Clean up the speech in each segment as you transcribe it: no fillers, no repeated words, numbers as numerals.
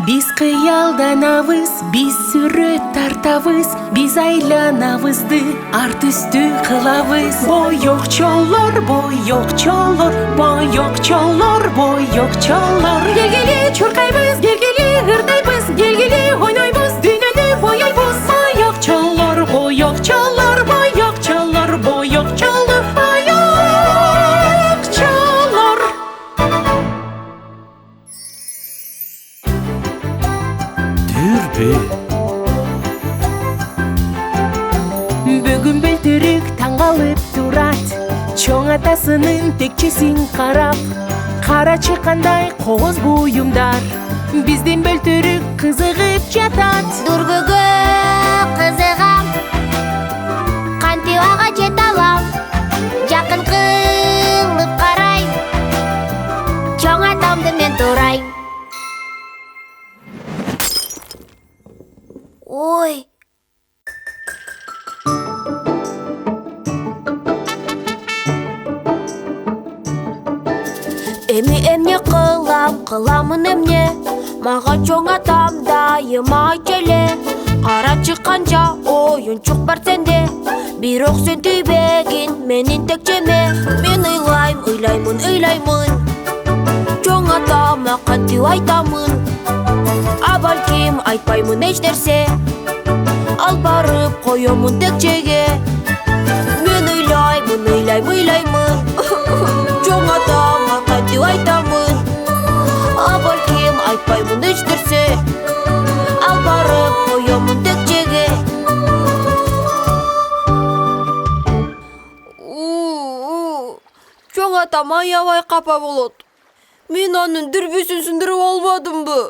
Biz kıyaldanabız, biz sürüt tartabız, biz aylanabızdı, art üstü kılavız. Boyok çollar, boyok çollar, boyok çollar, boyok çollar. Gelgeli çurkaybız, gelgeli hırdaybız, gelgeli oynaybız, dünyanı boyaybız. Boyok çollar, boyok çollar, boyok çollar, boyok çollar, boyok çollar. Дүрбе. Бүгін бөлтірік таңғалып тұрат, чоң атасының текчесін қарап, қара шыққандай қоғыз бұйымдар, бізден бөлтірік қызығып жатат. Дургугу қызығам, қантилаға жет алам, жақын қылып қарай, чоң атамды мен турай. Ой, эмне қыламын эмне, маған чоң атам дайыма келе. Қара чыққанша ойыншық бар сенде, бирок сен түйбегин менин текчеме. Мен ойлаймын, чоң атама кантип айтамын, а балким айтпаймын эч нерсе, ал барып коёмун текчеге. Мен ойлаймын, чоң атама кантип айтамын, а балким айтпаймын эч нерсе, ал барып коёмун текчеге. Чоң атам аябай капа болот. Мен анын дүрбүсүн сындырып албадымбы?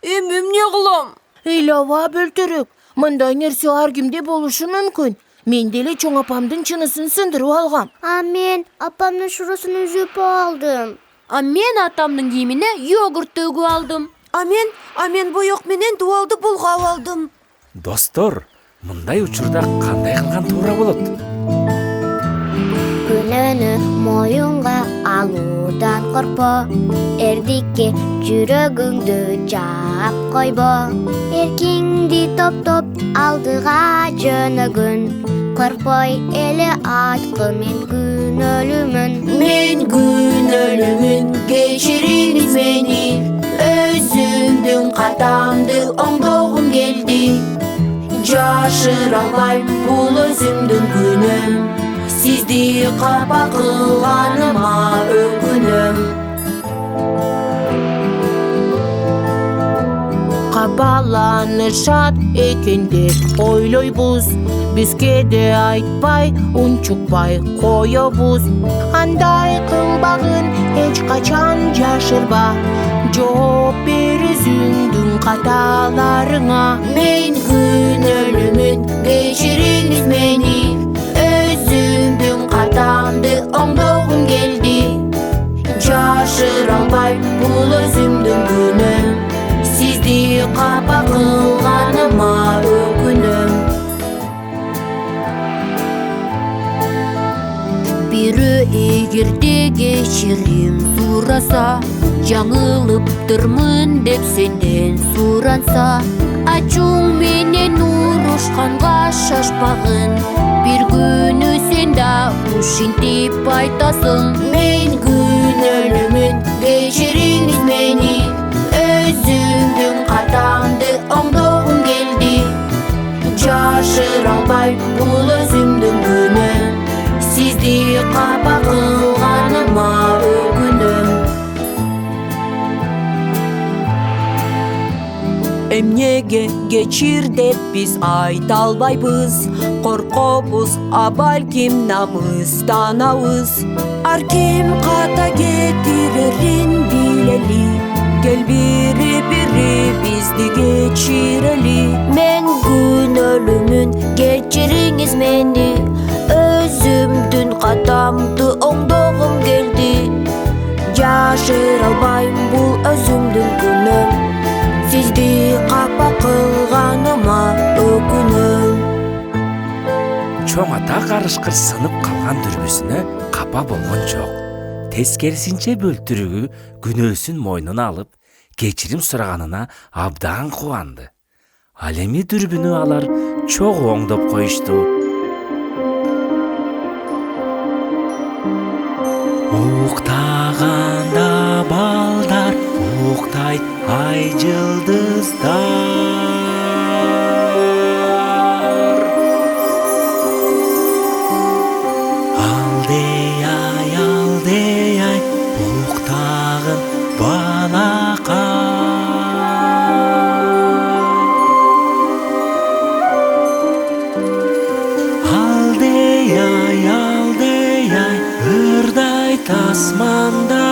Эмне кылам? Ыйлаба бөлтірік, мындай нерсе ар кимде болушу мүмкүн. Мен деле чоң апамдын чынысын сындырып алгам. А мен апамдын шурусун үзүп алдым. А мен атамдын кийимине йогурт төгүп алдым. А мен боек менен дуалды булгап алдым. Достор, мындай учурда кандай кылган туура болот? Күнөөнү моюнга алуудан коркпо, эрдикке жүрөгүңдү жаап койбо. Эркиңди топтоп алдыга жөнөгүн, коркпой эле айткы мен күнөөлүмүн. Мен күнөөлүмүн, кечириңиз мени, өзүмдүн катамды оңдогум келди. Жашыра албайм, бул өзүмдүн күнөөм, сизди капа кылганыма өкүнөм. Кабаланышат экен деп ойлойбуз, бизге де айтпай, унчукпай коёбуз. Андай кылбагын эч качан жашырба, жооп бер өзүңдүн каталарыңа. Мен күнөөлүмүн, кечириңиз мени, өзүмдүн катамды оңдогум келди. Жашыра албайм, бул өзүмдүн күнөөм, сизди капа кылганыма өкүнөм. Бирөө эгерде кечирим сураса, жаңылыптырмын деп сенден суранса, ачууң менен урушканга шашпагын, бир күнү сен да ушинтип айтасың. Мен күнөөлүмүн, кечириңиз мени, өзүмдүн катамды оңдогум келди. Жашыра албайм, бул өзүмдүн күнөөм, сизди капа кылганыма өкүнөм. Эмнеге кечир деп биз айта албайбыз, коркобуз, а балким намыстанабыз. Ар ким ката кетирерин билели, кел бири бизди кечирели. Мен күнөөлүмүн, кечириңиз мени, өзүмдүн катамды оңдогум келди. Жашыра албайм, бул өзүмдүн күнөөм, сизди капа кылганыма өкүнөм. Чоң ата карышкыр сынып калган дүрбүсүнө капа болгон жок. тескерисинче бөлтүрүгү күнөөсүн мойнуна алып кечирим сураганына абдан кубанды. Ал эми дүрбүнү алар чогуу оңдоп коюшту. Уктаганда балдар уктайт ай жылдыздар. Алдей ай уктагын балакай. Алдей ай ырдай тасманда.